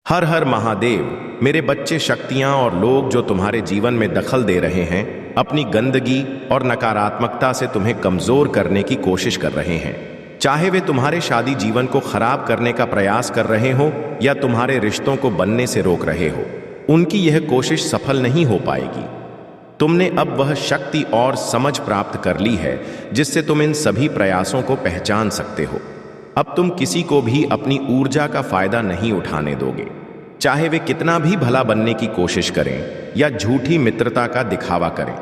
हर हर महादेव। मेरे बच्चे, शक्तियां और लोग जो तुम्हारे जीवन में दखल दे रहे हैं, अपनी गंदगी और नकारात्मकता से तुम्हें कमजोर करने की कोशिश कर रहे हैं। चाहे वे तुम्हारे शादी जीवन को खराब करने का प्रयास कर रहे हो या तुम्हारे रिश्तों को बनने से रोक रहे हो, उनकी यह कोशिश सफल नहीं हो पाएगी। तुमने अब वह शक्ति और समझ प्राप्त कर ली है जिससे तुम इन सभी प्रयासों को पहचान सकते हो। अब तुम किसी को भी अपनी ऊर्जा का फायदा नहीं उठाने दोगे, चाहे वे कितना भी भला बनने की कोशिश करें या झूठी मित्रता का दिखावा करें।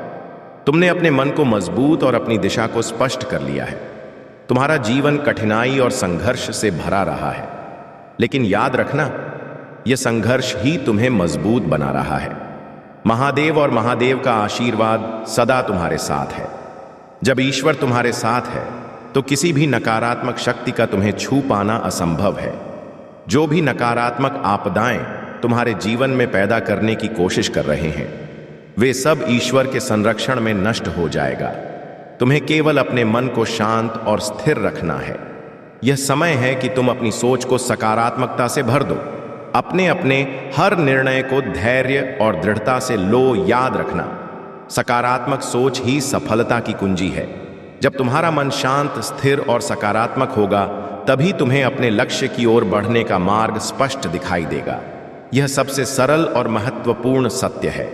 तुमने अपने मन को मजबूत और अपनी दिशा को स्पष्ट कर लिया है। तुम्हारा जीवन कठिनाई और संघर्ष से भरा रहा है, लेकिन याद रखना, यह संघर्ष ही तुम्हें मजबूत बना रहा है। महादेव और महादेव का आशीर्वाद सदा तुम्हारे साथ है। जब ईश्वर तुम्हारे साथ है तो किसी भी नकारात्मक शक्ति का तुम्हें छू पाना असंभव है। जो भी नकारात्मक आपदाएं तुम्हारे जीवन में पैदा करने की कोशिश कर रहे हैं, वे सब ईश्वर के संरक्षण में नष्ट हो जाएगा। तुम्हें केवल अपने मन को शांत और स्थिर रखना है। यह समय है कि तुम अपनी सोच को सकारात्मकता से भर दो। अपने अपने हर निर्णय को धैर्य और दृढ़ता से लो। याद रखना, सकारात्मक सोच ही सफलता की कुंजी है। जब तुम्हारा मन शांत, स्थिर और सकारात्मक होगा, तभी तुम्हें अपने लक्ष्य की ओर बढ़ने का मार्ग स्पष्ट दिखाई देगा। यह सबसे सरल और महत्वपूर्ण सत्य है।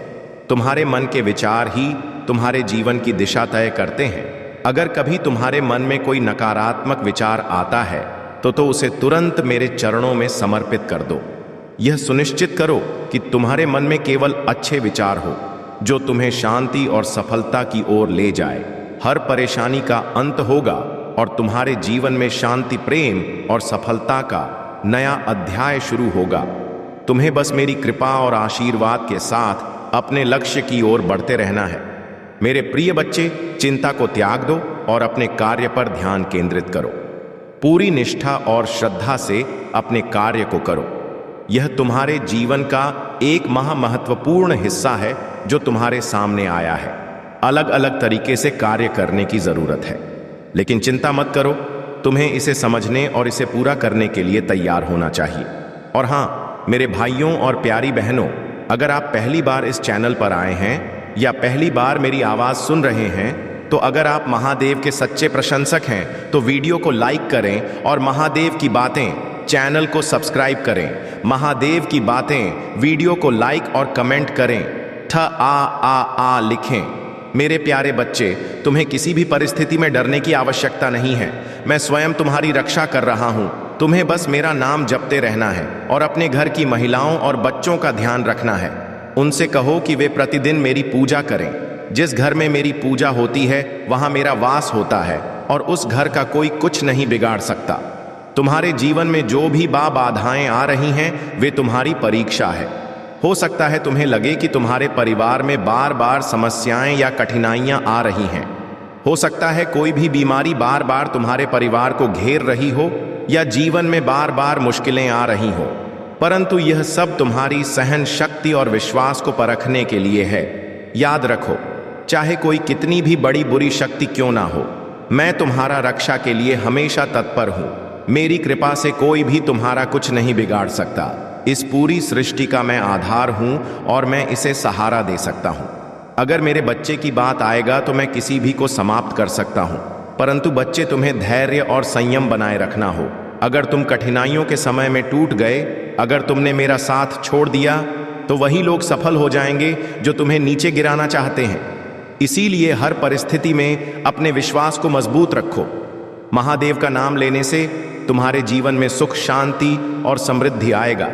तुम्हारे मन के विचार ही तुम्हारे जीवन की दिशा तय करते हैं। अगर कभी तुम्हारे मन में कोई नकारात्मक विचार आता है तो उसे तुरंत मेरे चरणों में समर्पित कर दो। यह सुनिश्चित करो कि तुम्हारे मन में केवल अच्छे विचार हो जो तुम्हें शांति और सफलता की ओर ले जाए। हर परेशानी का अंत होगा और तुम्हारे जीवन में शांति, प्रेम और सफलता का नया अध्याय शुरू होगा। तुम्हें बस मेरी कृपा और आशीर्वाद के साथ अपने लक्ष्य की ओर बढ़ते रहना है। मेरे प्रिय बच्चे, चिंता को त्याग दो और अपने कार्य पर ध्यान केंद्रित करो। पूरी निष्ठा और श्रद्धा से अपने कार्य को करो। यह तुम्हारे जीवन का एक महत्वपूर्ण हिस्सा है जो तुम्हारे सामने आया है। अलग अलग तरीके से कार्य करने की जरूरत है, लेकिन चिंता मत करो। तुम्हें इसे समझने और इसे पूरा करने के लिए तैयार होना चाहिए। और हाँ, मेरे भाइयों और प्यारी बहनों, अगर आप पहली बार इस चैनल पर आए हैं या पहली बार मेरी आवाज सुन रहे हैं, तो अगर आप महादेव के सच्चे प्रशंसक हैं तो वीडियो को लाइक करें और महादेव की बातें चैनल को सब्सक्राइब करें। महादेव की बातें वीडियो को लाइक और कमेंट करें। आ लिखें। मेरे प्यारे बच्चे, तुम्हें किसी भी परिस्थिति में डरने की आवश्यकता नहीं है। मैं स्वयं तुम्हारी रक्षा कर रहा हूं। तुम्हें बस मेरा नाम जपते रहना है और अपने घर की महिलाओं और बच्चों का ध्यान रखना है। उनसे कहो कि वे प्रतिदिन मेरी पूजा करें। जिस घर में मेरी पूजा होती है वहां मेरा वास होता है और उस घर का कोई कुछ नहीं बिगाड़ सकता। तुम्हारे जीवन में जो भी बाधाएं आ रही हैं, वे तुम्हारी परीक्षा है। हो सकता है तुम्हें लगे कि तुम्हारे परिवार में बार बार समस्याएं या कठिनाइयां आ रही हैं। हो सकता है कोई भी बीमारी बार बार तुम्हारे परिवार को घेर रही हो या जीवन में बार बार मुश्किलें आ रही हो, परंतु यह सब तुम्हारी सहन शक्ति और विश्वास को परखने के लिए है। याद रखो, चाहे कोई कितनी भी बड़ी बुरी शक्ति क्यों ना हो, मैं तुम्हारा रक्षा के लिए हमेशा तत्पर हूं। मेरी कृपा से कोई भी तुम्हारा कुछ नहीं बिगाड़ सकता। इस पूरी सृष्टि का मैं आधार हूं और मैं इसे सहारा दे सकता हूं। अगर मेरे बच्चे की बात आएगा तो मैं किसी भी को समाप्त कर सकता हूं, परंतु बच्चे, तुम्हें धैर्य और संयम बनाए रखना हो। अगर तुम कठिनाइयों के समय में टूट गए, अगर तुमने मेरा साथ छोड़ दिया, तो वही लोग सफल हो जाएंगे जो तुम्हें नीचे गिराना चाहते हैं। इसीलिए हर परिस्थिति में अपने विश्वास को मजबूत रखो। महादेव का नाम लेने से तुम्हारे जीवन में सुख, शांति और समृद्धि आएगा।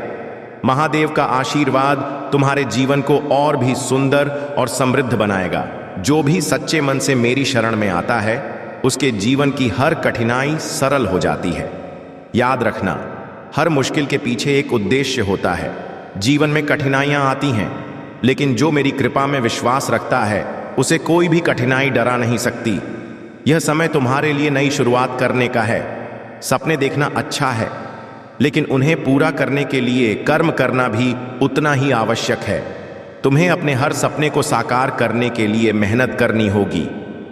महादेव का आशीर्वाद तुम्हारे जीवन को और भी सुंदर और समृद्ध बनाएगा। जो भी सच्चे मन से मेरी शरण में आता है, उसके जीवन की हर कठिनाई सरल हो जाती है। याद रखना, हर मुश्किल के पीछे एक उद्देश्य होता है। जीवन में कठिनाइयां आती हैं, लेकिन जो मेरी कृपा में विश्वास रखता है, उसे कोई भी कठिनाई डरा नहीं सकती। यह समय तुम्हारे लिए नई शुरुआत करने का है। सपने देखना अच्छा है, लेकिन उन्हें पूरा करने के लिए कर्म करना भी उतना ही आवश्यक है। तुम्हें अपने हर सपने को साकार करने के लिए मेहनत करनी होगी।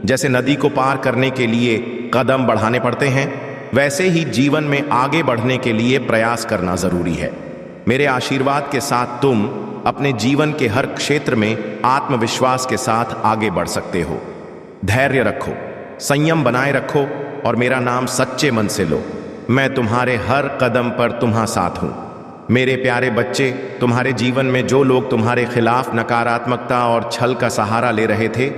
जैसे नदी को पार करने के लिए कदम बढ़ाने पड़ते हैं, वैसे ही जीवन में आगे बढ़ने के लिए प्रयास करना जरूरी है। मेरे आशीर्वाद के साथ तुम अपने जीवन के हर क्षेत्र में आत्मविश्वास के साथ आगे बढ़ सकते हो। धैर्य रखो, संयम बनाए रखो और मेरा नाम सच्चे मन से लो। मैं तुम्हारे हर कदम पर तुम्हारे साथ हूं। मेरे प्यारे बच्चे, तुम्हारे जीवन में जो लोग तुम्हारे खिलाफ नकारात्मकता और छल का सहारा ले रहे थे,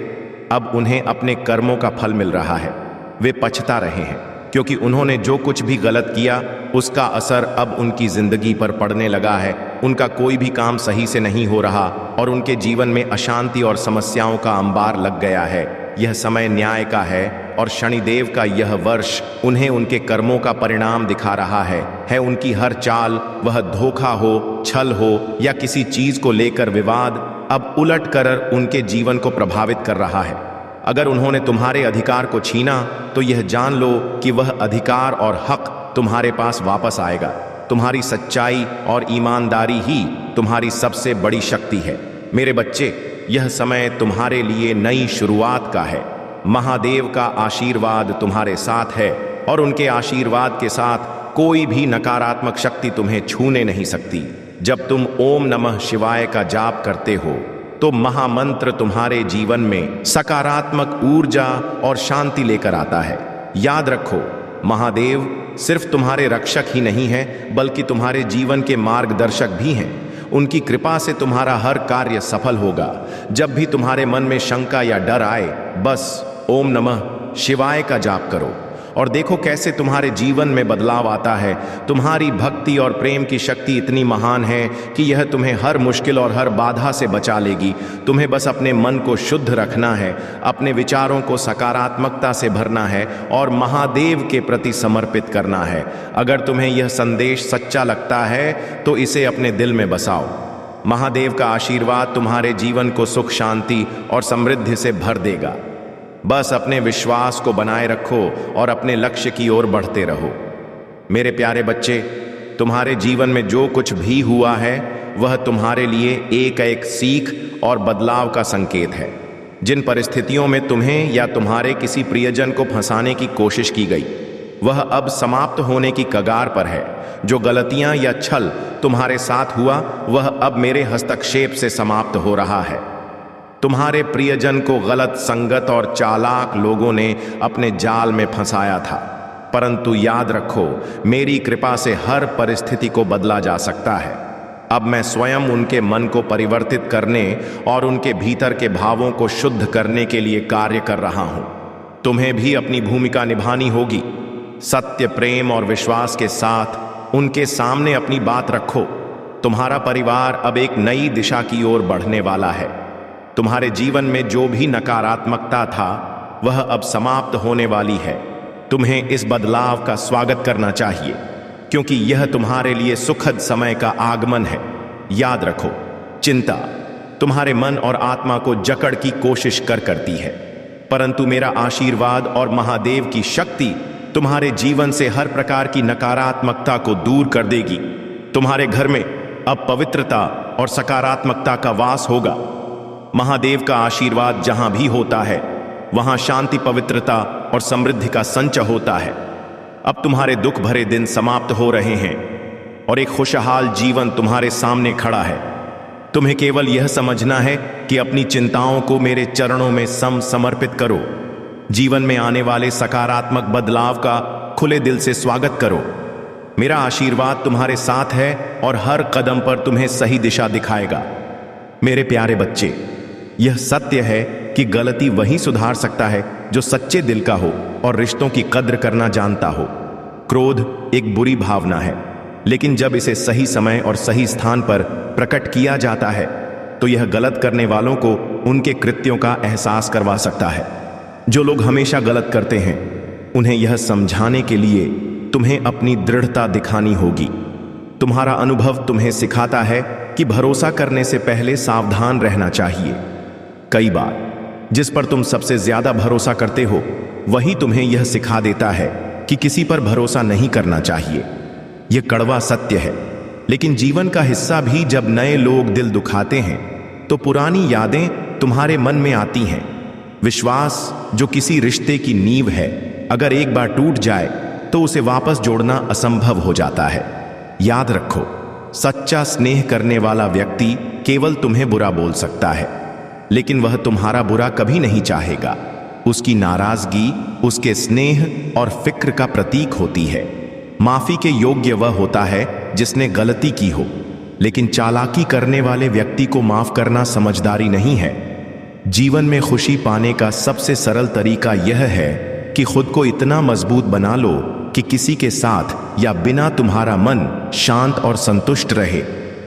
अब उन्हें अपने कर्मों का फल मिल रहा है। वे पछता रहे हैं क्योंकि उन्होंने जो कुछ भी गलत किया उसका असर अब उनकी जिंदगी पर पड़ने लगा है। उनका कोई भी काम सही से नहीं हो रहा और उनके जीवन में अशांति और समस्याओं का अंबार लग गया है। यह समय न्याय का है और शनिदेव का यह वर्ष उन्हें उनके कर्मों का परिणाम दिखा रहा है। उनकी हर चाल, वह धोखा हो, छल हो या किसी चीज को लेकर विवाद, अब उलट कर उनके जीवन को प्रभावित कर रहा है। अगर उन्होंने तुम्हारे अधिकार को छीना तो यह जान लो कि वह अधिकार और हक तुम्हारे पास वापस आएगा। तुम्हारी सच्चाई और ईमानदारी ही तुम्हारी सबसे बड़ी शक्ति है। मेरे बच्चे, यह समय तुम्हारे लिए नई शुरुआत का है। महादेव का आशीर्वाद तुम्हारे साथ है और उनके आशीर्वाद के साथ कोई भी नकारात्मक शक्ति तुम्हें छूने नहीं सकती। जब तुम ओम नमः शिवाय का जाप करते हो तो महामंत्र तुम्हारे जीवन में सकारात्मक ऊर्जा और शांति लेकर आता है। याद रखो, महादेव सिर्फ तुम्हारे रक्षक ही नहीं है बल्कि तुम्हारे जीवन के मार्गदर्शक भी हैं। उनकी कृपा से तुम्हारा हर कार्य सफल होगा। जब भी तुम्हारे मन में शंका या डर आए, बस ओम नमः शिवाय का जाप करो और देखो कैसे तुम्हारे जीवन में बदलाव आता है। तुम्हारी भक्ति और प्रेम की शक्ति इतनी महान है कि यह तुम्हें हर मुश्किल और हर बाधा से बचा लेगी। तुम्हें बस अपने मन को शुद्ध रखना है, अपने विचारों को सकारात्मकता से भरना है और महादेव के प्रति समर्पित करना है। अगर तुम्हें यह संदेश सच्चा लगता है तो इसे अपने दिल में बसाओ। महादेव का आशीर्वाद तुम्हारे जीवन को सुख, शांति और समृद्धि से भर देगा। बस अपने विश्वास को बनाए रखो और अपने लक्ष्य की ओर बढ़ते रहो। मेरे प्यारे बच्चे, तुम्हारे जीवन में जो कुछ भी हुआ है वह तुम्हारे लिए एक एक सीख और बदलाव का संकेत है। जिन परिस्थितियों में तुम्हें या तुम्हारे किसी प्रियजन को फंसाने की कोशिश की गई, वह अब समाप्त होने की कगार पर है। जो गलतियां या छल तुम्हारे साथ हुआ वह अब मेरे हस्तक्षेप से समाप्त हो रहा है। तुम्हारे प्रियजन को गलत संगत और चालाक लोगों ने अपने जाल में फंसाया था, परंतु याद रखो, मेरी कृपा से हर परिस्थिति को बदला जा सकता है। अब मैं स्वयं उनके मन को परिवर्तित करने और उनके भीतर के भावों को शुद्ध करने के लिए कार्य कर रहा हूं। तुम्हें भी अपनी भूमिका निभानी होगी। सत्य, प्रेम और विश्वास के साथ उनके सामने अपनी बात रखो। तुम्हारा परिवार अब एक नई दिशा की ओर बढ़ने वाला है। तुम्हारे जीवन में जो भी नकारात्मकता था वह अब समाप्त होने वाली है। तुम्हें इस बदलाव का स्वागत करना चाहिए क्योंकि यह तुम्हारे लिए सुखद समय का आगमन है। याद रखो, चिंता तुम्हारे मन और आत्मा को जकड़ की कोशिश करती है, परंतु मेरा आशीर्वाद और महादेव की शक्ति तुम्हारे जीवन से हर प्रकार की नकारात्मकता को दूर कर देगी। तुम्हारे घर में अब पवित्रता और सकारात्मकता का वास होगा। महादेव का आशीर्वाद जहां भी होता है वहां शांति, पवित्रता और समृद्धि का संचय होता है। अब तुम्हारे दुख भरे दिन समाप्त हो रहे हैं और एक खुशहाल जीवन तुम्हारे सामने खड़ा है। तुम्हें केवल यह समझना है कि अपनी चिंताओं को मेरे चरणों में समर्पित करो। जीवन में आने वाले सकारात्मक बदलाव का खुले दिल से स्वागत करो। मेरा आशीर्वाद तुम्हारे साथ है और हर कदम पर तुम्हें सही दिशा दिखाएगा। मेरे प्यारे बच्चे, यह सत्य है कि गलती वही सुधार सकता है जो सच्चे दिल का हो और रिश्तों की कद्र करना जानता हो। क्रोध एक बुरी भावना है, लेकिन जब इसे सही समय और सही स्थान पर प्रकट किया जाता है तो यह गलत करने वालों को उनके कृत्यों का एहसास करवा सकता है। जो लोग हमेशा गलत करते हैं उन्हें यह समझाने के लिए तुम्हें अपनी दृढ़ता दिखानी होगी। तुम्हारा अनुभव तुम्हें सिखाता है कि भरोसा करने से पहले सावधान रहना चाहिए। कई बार जिस पर तुम सबसे ज्यादा भरोसा करते हो वही तुम्हें यह सिखा देता है कि किसी पर भरोसा नहीं करना चाहिए। यह कड़वा सत्य है, लेकिन जीवन का हिस्सा भी। जब नए लोग दिल दुखाते हैं तो पुरानी यादें तुम्हारे मन में आती हैं। विश्वास जो किसी रिश्ते की नींव है, अगर एक बार टूट जाए तो उसे वापस जोड़ना असंभव हो जाता है। याद रखो, सच्चा स्नेह करने वाला व्यक्ति केवल तुम्हें बुरा बोल सकता है, लेकिन वह तुम्हारा बुरा कभी नहीं चाहेगा। उसकी नाराजगी उसके स्नेह और फिक्र का प्रतीक होती है। माफी के योग्य वह होता है जिसने गलती की हो, लेकिन चालाकी करने वाले व्यक्ति को माफ करना समझदारी नहीं है। जीवन में खुशी पाने का सबसे सरल तरीका यह है कि खुद को इतना मजबूत बना लो कि किसी के साथ या बिना तुम्हारा मन शांत और संतुष्ट रहे।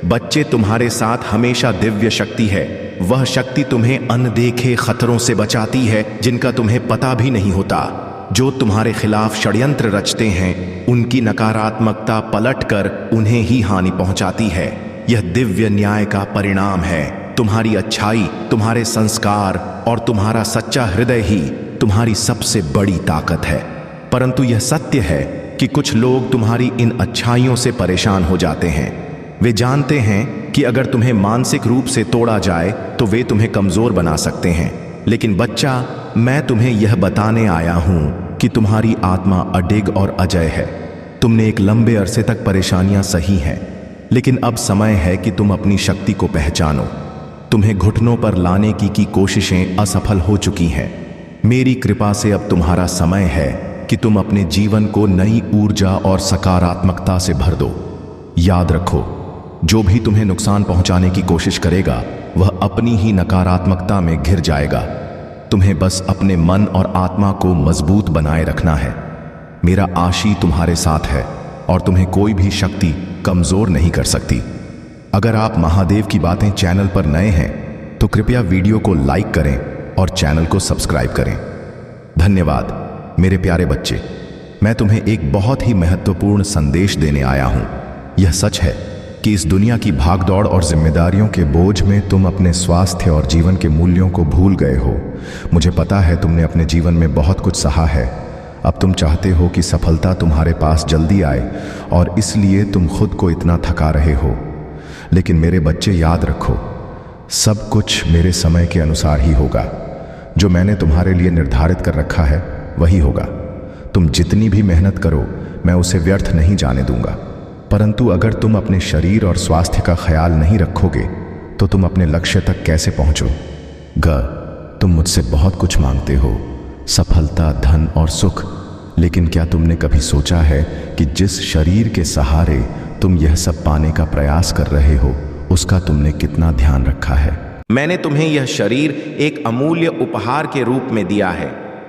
बच्चे, तुम्हारे साथ हमेशा दिव्य शक्ति है। वह शक्ति तुम्हें अनदेखे खतरों से बचाती है जिनका तुम्हें पता भी नहीं होता। जो तुम्हारे खिलाफ षड्यंत्र रचते हैं, उनकी नकारात्मकता पलटकर उन्हें ही हानि पहुंचाती है। यह दिव्य न्याय का परिणाम है। तुम्हारी अच्छाई, तुम्हारे संस्कार और तुम्हारा सच्चा हृदय ही तुम्हारी सबसे बड़ी ताकत है। परंतु यह सत्य है कि कुछ लोग तुम्हारी इन अच्छाइयों से परेशान हो जाते हैं। वे जानते हैं कि अगर तुम्हें मानसिक रूप से तोड़ा जाए तो वे तुम्हें कमजोर बना सकते हैं। लेकिन बच्चा, मैं तुम्हें यह बताने आया हूं कि तुम्हारी आत्मा अडिग और अजय है। तुमने एक लंबे अरसे तक परेशानियां सही हैं, लेकिन अब समय है कि तुम अपनी शक्ति को पहचानो। तुम्हें घुटनों पर लाने की कोशिशें असफल हो चुकी हैं। मेरी कृपा से अब तुम्हारा समय है कि तुम अपने जीवन को नई ऊर्जा और सकारात्मकता से भर दो। याद रखो, जो भी तुम्हें नुकसान पहुंचाने की कोशिश करेगा वह अपनी ही नकारात्मकता में घिर जाएगा। तुम्हें बस अपने मन और आत्मा को मजबूत बनाए रखना है। मेरा आशी तुम्हारे साथ है और तुम्हें कोई भी शक्ति कमजोर नहीं कर सकती। अगर आप महादेव की बातें चैनल पर नए हैं तो कृपया वीडियो को लाइक करें और चैनल को सब्सक्राइब करें। धन्यवाद मेरे प्यारे बच्चे। मैं तुम्हें एक बहुत ही महत्वपूर्ण संदेश देने आया हूं। यह सच है कि इस दुनिया की भागदौड़ और जिम्मेदारियों के बोझ में तुम अपने स्वास्थ्य और जीवन के मूल्यों को भूल गए हो। मुझे पता है तुमने अपने जीवन में बहुत कुछ सहा है। अब तुम चाहते हो कि सफलता तुम्हारे पास जल्दी आए और इसलिए तुम खुद को इतना थका रहे हो। लेकिन मेरे बच्चे, याद रखो, सब कुछ मेरे समय के अनुसार ही होगा। जो मैंने तुम्हारे लिए निर्धारित कर रखा है वही होगा। तुम जितनी भी मेहनत करो, मैं उसे व्यर्थ नहीं जाने दूंगा। परंतु अगर तुम अपने शरीर और स्वास्थ्य का ख्याल नहीं रखोगे तो तुम अपने लक्ष्य तक कैसे पहुंचोगे? तुम मुझसे बहुत कुछ मांगते हो, सफलता, धन और सुख, लेकिन क्या तुमने कभी सोचा है कि जिस शरीर के सहारे तुम यह सब पाने का प्रयास कर रहे हो उसका तुमने कितना ध्यान रखा है? मैंने तुम्हें यह शरीर एक अमूल्य उपहार के रूप में दिया है।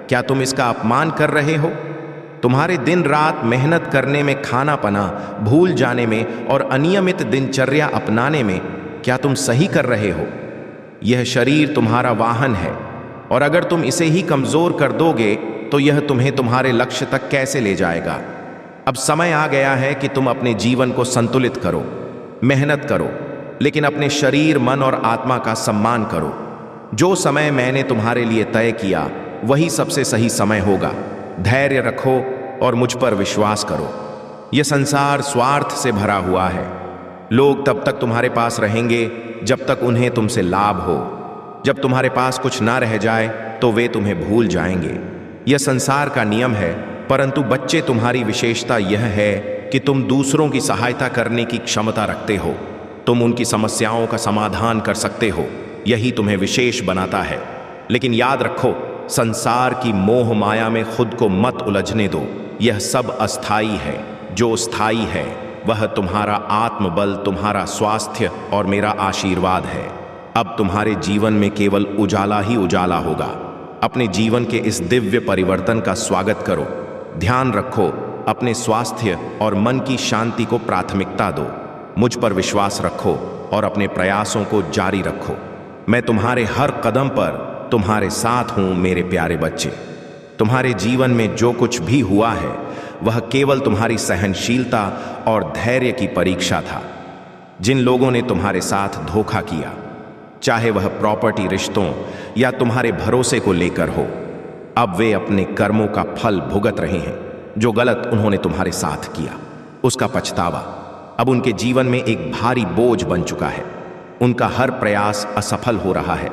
क्या तुम इसका अपमान कर रहे हो? तुम्हारे दिन रात मेहनत करने में, खाना पना भूल जाने में और अनियमित दिनचर्या अपनाने में क्या तुम सही कर रहे हो? यह शरीर तुम्हारा वाहन है और अगर तुम इसे ही कमजोर कर दोगे तो यह तुम्हें तुम्हारे लक्ष्य तक कैसे ले जाएगा? अब समय आ गया है कि तुम अपने जीवन को संतुलित करो। मेहनत करो, लेकिन अपने शरीर, मन और आत्मा का सम्मान करो। जो समय मैंने तुम्हारे लिए तय किया वही सबसे सही समय होगा। धैर्य रखो और मुझ पर विश्वास करो। यह संसार स्वार्थ से भरा हुआ है। लोग तब तक तुम्हारे पास रहेंगे जब तक उन्हें तुमसे लाभ हो। जब तुम्हारे पास कुछ ना रह जाए तो वे तुम्हें भूल जाएंगे। यह संसार का नियम है। परंतु बच्चे, तुम्हारी विशेषता यह है कि तुम दूसरों की सहायता करने की क्षमता रखते हो। तुम उनकी समस्याओं का समाधान कर सकते हो। यही तुम्हें विशेष बनाता है। लेकिन याद रखो, संसार की मोह माया में खुद को मत उलझने दो। यह सब अस्थाई है। जो स्थायी है वह तुम्हारा आत्मबल, तुम्हारा स्वास्थ्य और मेरा आशीर्वाद है। अब तुम्हारे जीवन में केवल उजाला ही उजाला होगा। अपने जीवन के इस दिव्य परिवर्तन का स्वागत करो। ध्यान रखो, अपने स्वास्थ्य और मन की शांति को प्राथमिकता दो। मुझ पर विश्वास रखो और अपने प्रयासों को जारी रखो। मैं तुम्हारे हर कदम पर तुम्हारे साथ हूं मेरे प्यारे बच्चे। तुम्हारे जीवन में जो कुछ भी हुआ है वह केवल तुम्हारी सहनशीलता और धैर्य की परीक्षा था। जिन लोगों ने तुम्हारे साथ धोखा किया, चाहे वह प्रॉपर्टी, रिश्तों या तुम्हारे भरोसे को लेकर हो, अब वे अपने कर्मों का फल भुगत रहे हैं। जो गलत उन्होंने तुम्हारे साथ किया उसका पछतावा अब उनके जीवन में एक भारी बोझ बन चुका है। उनका हर प्रयास असफल हो रहा है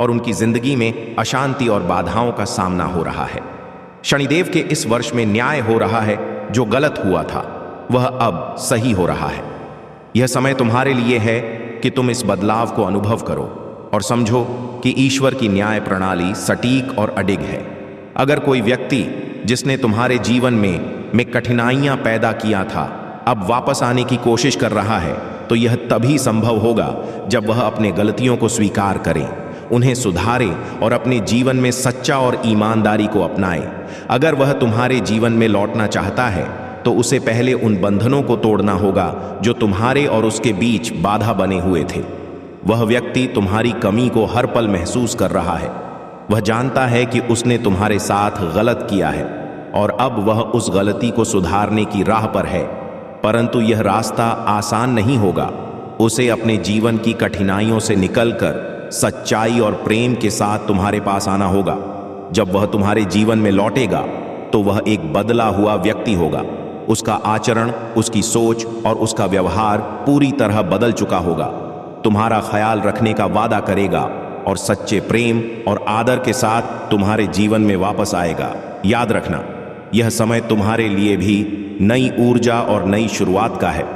और उनकी जिंदगी में अशांति और बाधाओं का सामना हो रहा है। शनिदेव के इस वर्ष में न्याय हो रहा है। जो गलत हुआ था वह अब सही हो रहा है। यह समय तुम्हारे लिए है कि तुम इस बदलाव को अनुभव करो और समझो कि ईश्वर की न्याय प्रणाली सटीक और अडिग है। अगर कोई व्यक्ति जिसने तुम्हारे जीवन में कठिनाइयां पैदा किया था अब वापस आने की कोशिश कर रहा है, तो यह तभी संभव होगा जब वह अपने गलतियों को स्वीकार करे, उन्हें सुधारे और अपने जीवन में सच्चा और ईमानदारी को अपनाए। अगर वह तुम्हारे जीवन में लौटना चाहता है तो उसे पहले उन बंधनों को तोड़ना होगा जो तुम्हारे और उसके बीच बाधा बने हुए थे। वह व्यक्ति तुम्हारी कमी को हर पल महसूस कर रहा है। वह जानता है कि उसने तुम्हारे साथ गलत किया है और अब वह उस गलती को सुधारने की राह पर है, परंतु यह रास्ता आसान नहीं होगा। उसे अपने जीवन की कठिनाइयों से निकलकर सच्चाई और प्रेम के साथ तुम्हारे पास आना होगा। जब वह तुम्हारे जीवन में लौटेगा तो वह एक बदला हुआ व्यक्ति होगा। उसका आचरण, उसकी सोच और उसका व्यवहार पूरी तरह बदल चुका होगा। तुम्हारा ख्याल रखने का वादा करेगा और सच्चे प्रेम और आदर के साथ तुम्हारे जीवन में वापस आएगा। याद रखना, यह समय तुम्हारे लिए भी नई ऊर्जा और नई शुरुआत का है।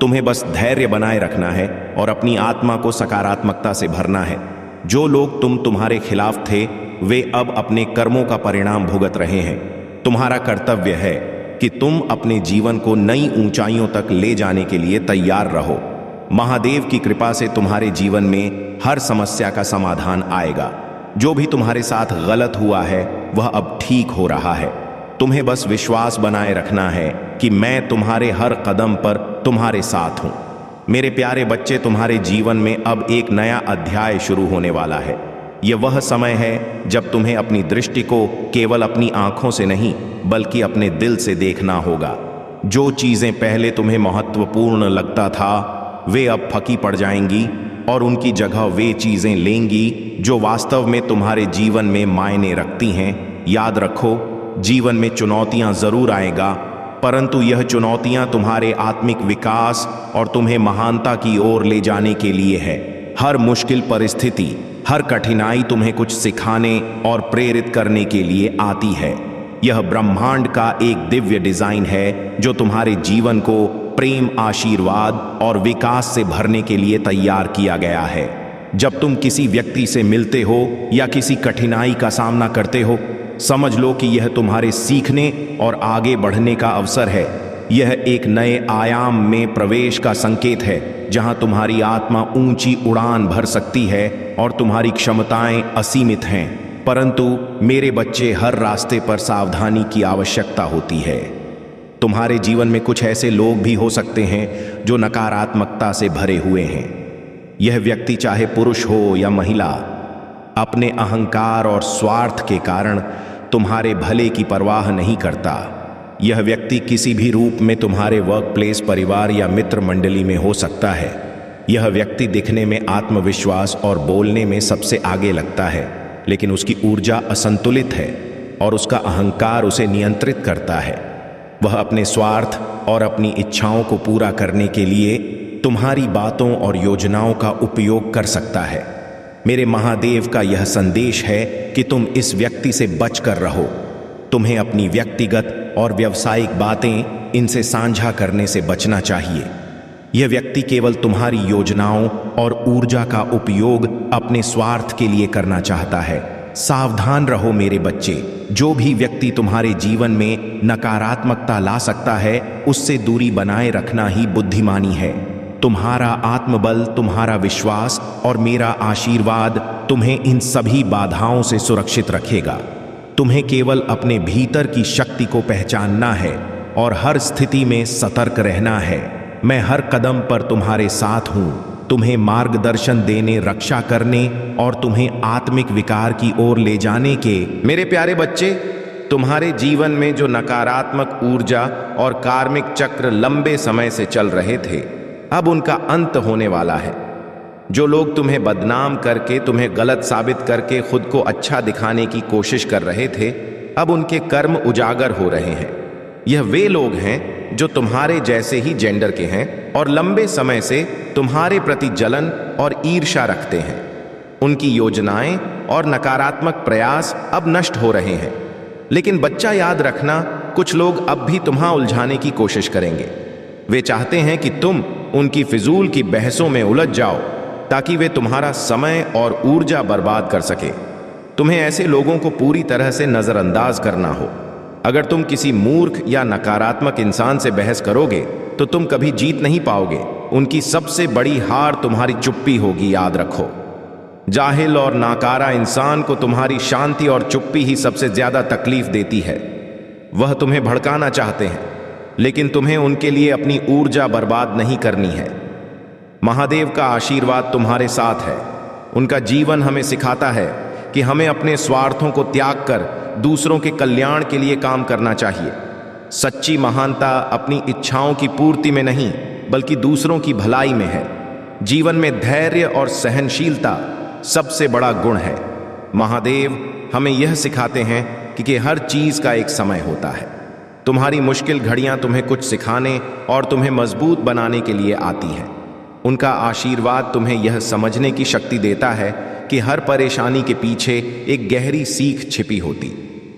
तुम्हें बस धैर्य बनाए रखना है और अपनी आत्मा को सकारात्मकता से भरना है। जो लोग तुम्हारे खिलाफ थे वे अब अपने कर्मों का परिणाम भुगत रहे हैं। तुम्हारा कर्तव्य है कि तुम अपने जीवन को नई ऊंचाइयों तक ले जाने के लिए तैयार रहो। महादेव की कृपा से तुम्हारे जीवन में हर समस्या का समाधान आएगा। जो भी तुम्हारे साथ गलत हुआ है वह अब ठीक हो रहा है। तुम्हें बस विश्वास बनाए रखना है कि मैं तुम्हारे हर कदम पर तुम्हारे साथ हूं। मेरे प्यारे बच्चे, तुम्हारे जीवन में अब एक नया अध्याय शुरू होने वाला है। यह वह समय है जब तुम्हें अपनी दृष्टि को केवल अपनी आंखों से नहीं बल्कि अपने दिल से देखना होगा। जो चीजें पहले तुम्हें महत्वपूर्ण लगता था वे अब फीकी पड़ जाएंगी और उनकी जगह वे चीजें लेंगी जो वास्तव में तुम्हारे जीवन में मायने रखती हैं। याद रखो, जीवन में चुनौतियां जरूर आएगा, परंतु यह चुनौतियां तुम्हारे आत्मिक विकास और तुम्हें महानता की ओर ले जाने के लिए है। हर मुश्किल परिस्थिति, हर कठिनाई तुम्हें कुछ सिखाने और प्रेरित करने के लिए आती है। यह ब्रह्मांड का एक दिव्य डिजाइन है जो तुम्हारे जीवन को प्रेम, आशीर्वाद और विकास से भरने के लिए तैयार किया गया है। जब तुम किसी व्यक्ति से मिलते हो या किसी कठिनाई का सामना करते हो, समझ लो कि यह तुम्हारे सीखने और आगे बढ़ने का अवसर है। यह एक नए आयाम में प्रवेश का संकेत है जहां तुम्हारी आत्मा ऊंची उड़ान भर सकती है और तुम्हारी क्षमताएं असीमित हैं। परंतु मेरे बच्चे, हर रास्ते पर सावधानी की आवश्यकता होती है। तुम्हारे जीवन में कुछ ऐसे लोग भी हो सकते हैं जो नकारात्मकता से भरे हुए हैं। यह व्यक्ति चाहे पुरुष हो या महिला, अपने अहंकार और स्वार्थ के कारण तुम्हारे भले की परवाह नहीं करता। यह व्यक्ति किसी भी रूप में तुम्हारे वर्क प्लेस, परिवार या मित्र मंडली में हो सकता है। यह व्यक्ति दिखने में आत्मविश्वास और बोलने में सबसे आगे लगता है, लेकिन उसकी ऊर्जा असंतुलित है और उसका अहंकार उसे नियंत्रित करता है। वह अपने स्वार्थ और अपनी इच्छाओं को पूरा करने के लिए तुम्हारी बातों और योजनाओं का उपयोग कर सकता है। मेरे महादेव का यह संदेश है कि तुम इस व्यक्ति से बचकर रहो। तुम्हें अपनी व्यक्तिगत और व्यावसायिक बातें इनसे साझा करने से बचना चाहिए। यह व्यक्ति केवल तुम्हारी योजनाओं और ऊर्जा का उपयोग अपने स्वार्थ के लिए करना चाहता है। सावधान रहो मेरे बच्चे, जो भी व्यक्ति तुम्हारे जीवन में नकारात्मकता ला सकता है उससे दूरी बनाए रखना ही बुद्धिमानी है। तुम्हारा आत्मबल, तुम्हारा विश्वास और मेरा आशीर्वाद तुम्हें इन सभी बाधाओं से सुरक्षित रखेगा। तुम्हें केवल अपने भीतर की शक्ति को पहचानना है और हर स्थिति में सतर्क रहना है। मैं हर कदम पर तुम्हारे साथ हूं, तुम्हें मार्गदर्शन देने, रक्षा करने और तुम्हें आत्मिक विकार की ओर ले जाने के। मेरे प्यारे बच्चे, तुम्हारे जीवन में जो नकारात्मक ऊर्जा और कार्मिक चक्र लंबे समय से चल रहे थे, अब उनका अंत होने वाला है। जो लोग तुम्हें बदनाम करके, तुम्हें गलत साबित करके खुद को अच्छा दिखाने की कोशिश कर रहे थे, अब उनके कर्म उजागर हो रहे हैं। यह वे लोग हैं जो तुम्हारे जैसे ही जेंडर के हैं और लंबे समय से तुम्हारे प्रति जलन और ईर्ष्या रखते हैं। उनकी योजनाएं और नकारात्मक प्रयास अब नष्ट हो रहे हैं। लेकिन बच्चा, याद रखना, कुछ लोग अब भी तुम्हें उलझाने की कोशिश करेंगे। वे चाहते हैं कि तुम उनकी फिजूल की बहसों में उलझ जाओ ताकि वे तुम्हारा समय और ऊर्जा बर्बाद कर सके। तुम्हें ऐसे लोगों को पूरी तरह से नजरअंदाज करना हो। अगर तुम किसी मूर्ख या नकारात्मक इंसान से बहस करोगे तो तुम कभी जीत नहीं पाओगे। उनकी सबसे बड़ी हार तुम्हारी चुप्पी होगी, याद रखो। जाहिल और नाकारा इंसान को तुम्हारी शांति और चुप्पी ही सबसे ज्यादा तकलीफ देती है। वह तुम्हें भड़काना चाहते हैं, लेकिन तुम्हें उनके लिए अपनी ऊर्जा बर्बाद नहीं करनी है। महादेव का आशीर्वाद तुम्हारे साथ है। उनका जीवन हमें सिखाता है कि हमें अपने स्वार्थों को त्याग कर दूसरों के कल्याण के लिए काम करना चाहिए। सच्ची महानता अपनी इच्छाओं की पूर्ति में नहीं, बल्कि दूसरों की भलाई में है। जीवन में धैर्य और सहनशीलता सबसे बड़ा गुण है। महादेव हमें यह सिखाते हैं कि हर चीज का एक समय होता है। तुम्हारी मुश्किल घड़ियां तुम्हें कुछ सिखाने और तुम्हें मजबूत बनाने के लिए आती हैं। उनका आशीर्वाद तुम्हें यह समझने की शक्ति देता है कि हर परेशानी के पीछे एक गहरी सीख छिपी होती।